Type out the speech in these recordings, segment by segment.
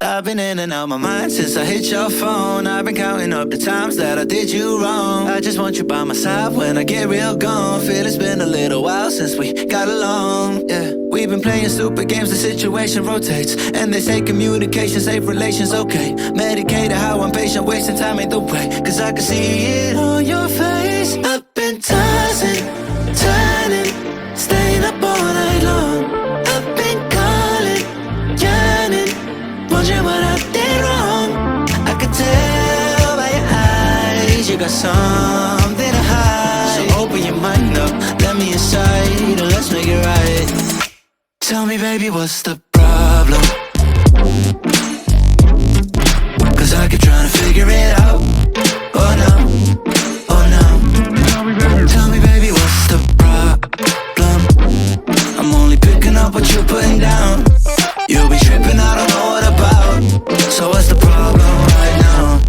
I've been in and out my mind since I hit your phone. I've been counting up the times that I did you wrong. I just want you by my side when I get real gone. Feel it's been a little while since we got along, yeah. We've been playing stupid games, the situation rotates. And they say communication, safe relations, okay. Medicated how I'm patient, wasting time ain't the way. Cause I can see it on your face. I've been tossing, turning, staying up all night long. I've been calling, yearning, wondering what I did wrong. I could tell by your eyes you got something to hide. So open your mind up, let me inside, and let's make it right. Tell me, baby, what's the problem? Cause I keep trying to figure it out. Oh no, oh no. Tell me, baby, what's the problem? I'm only picking up what you're putting down. You'll be tripping, I don't know what about. So what's the problem right now?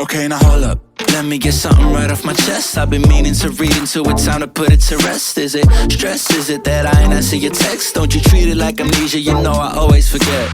Okay, now hold up. Let me get something right off my chest. I've been meaning to read into it, time to put it to rest. Is it stress? Is it that I ain't answer your text? Don't you treat it like amnesia, you know I always forget.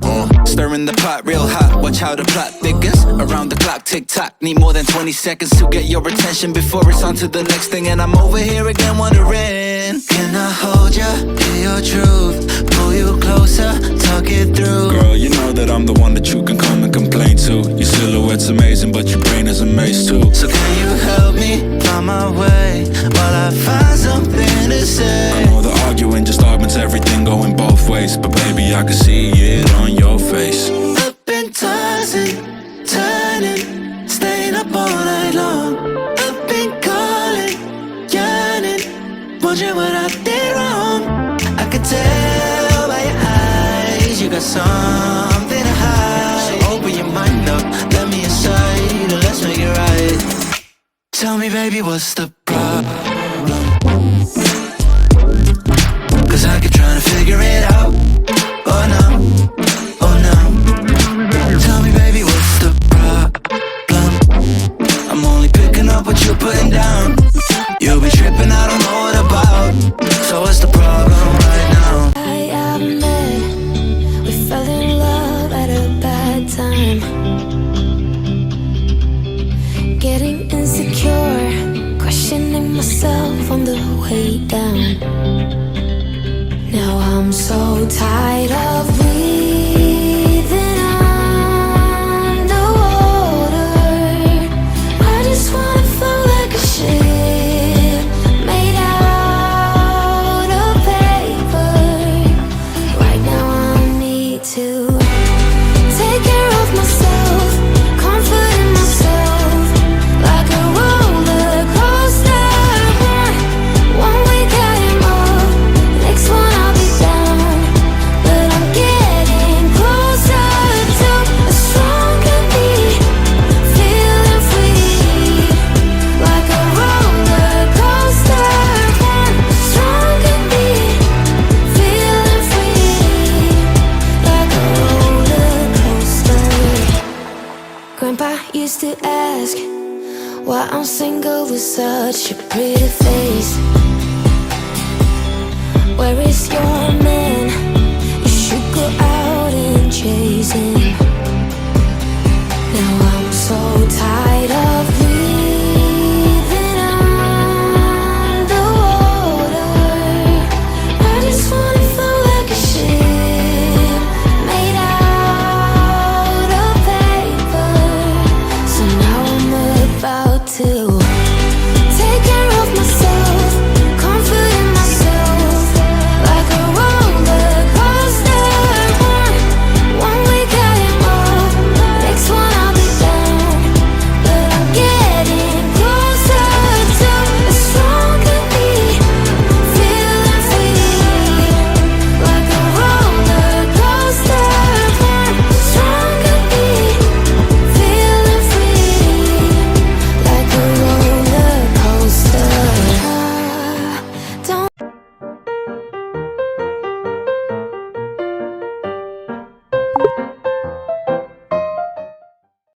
Stirring the pot real hot, watch how the plot thickens. Around the clock, tick-tock, need more than 20 seconds to get your attention before it's on to the next thing. And I'm over here again wondering, can I hold ya, hear your truth, pull you closer, talk it through? Girl, you know that I'm the one that you can come and complain to. Your silhouette's amazing, but your brain is a maze too. So can you help me find my way while I find something to say? I know the arguing just augments everything going both ways, but baby, I can see it on your face. I've been tossing, turning, staying up all night long. I've been calling, yearning, wondering what I did wrong. I could tell by your eyes you got something to hide. So open your mind up, let me inside, and let's make it right. Tell me, baby, what's the problem? Cause I keep trying to figure it out. Oh no, oh no. Tell me, baby, what's the problem? I'm only picking up what you're putting down. You'll be tripping, I don't know what about. So what's the problem right now? I admit we fell in love at a bad time. Getting insecure, questioning myself on the way down. Now I'm so tired of breathing underwater. I just wanna float like a ship made out of paper. Right now I need to take care of myself, comfort in myself, like a roller coaster. One week I am up, next one I'll be down. But I'm getting closer to a stronger me, feeling free, like a roller coaster. One stronger me, feeling free, like a roller coaster. Grandpa used to ask why I'm single with such a pretty face. Where is your man? You should go out and chase him. Now I'm so tired of breathing underwater. I just wanna float like a ship made out of paper. So now I'm about to take care of myself, comfort in myself, like a roller coaster. One week I am you.